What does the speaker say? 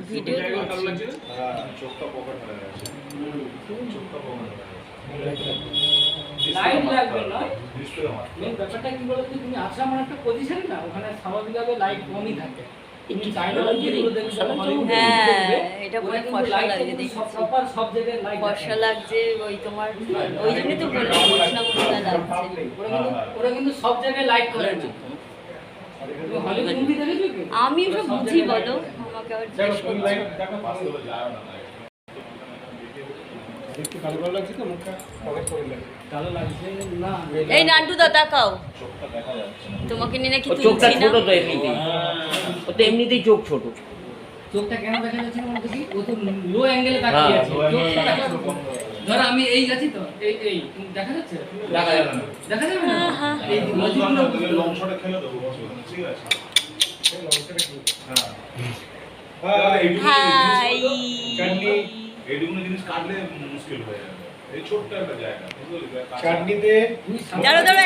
Video করছি। চোখটা pocket হয়ে গেছে, চোখটা পকেট হয়ে গেছে। লাইট লাগবে নয়, মেন ব্যাপারটা কি বলতো, তুমি আছড়া মানে একটা পজিশন না, ওখানে স্বাভাবিকভাবে লাইট কমই থাকে। তুমি চাইনার যেগুলো দেখবে, হ্যাঁ, এটা পুরো ফর্সা লাগছে, দেখি প্রপার সব জায়গায় লাইট ফর্সা লাগছে। ওই তোমার ওই জন্যই তো বললাম মশলা মশলা লাগছে। ওরা কিন্তু সব জায়গায় লাইট করে না। তুমি হলিউড মুভি দেখেছো কি? আমি ওসব বুঝি বলো, আমাকে আবার জিজ্ঞেস করছো। একটু কালো কালো লাগছে তো, মুখটা পকেট করে লাগে। কালো লাগছে না, এই নান্টু দা তাকাও, চোখটা দেখা যাচ্ছে না। তোমাকে নিয়ে নাকি চোখটা তুলছি না। ছোট তো এমনিতেই, ও তো এমনিতেই চোখ ছোট। চোখটা কেন দেখা যাচ্ছে না বলতে কি, ও তো লো অ্যাঙ্গেলে তাকিয়ে আছে। চোখটা দেখা ধর আমি এই যাচ্ছি তো, এই দেখা যাচ্ছে, দেখা যাবে না। দেখা যাবে না। হ্যাঁ, এই লজিকগুলো লং শটে খেলে দেবো, ঠিক আছে? হাই এইটুকুনি জিনিস কাটলে মুশকিল হয়ে যাবে। এই ছোট্ট একটা জায়গা, বুঝলি? চাটনিতে তুমি সামনে- দাঁড়াও দাঁড়াও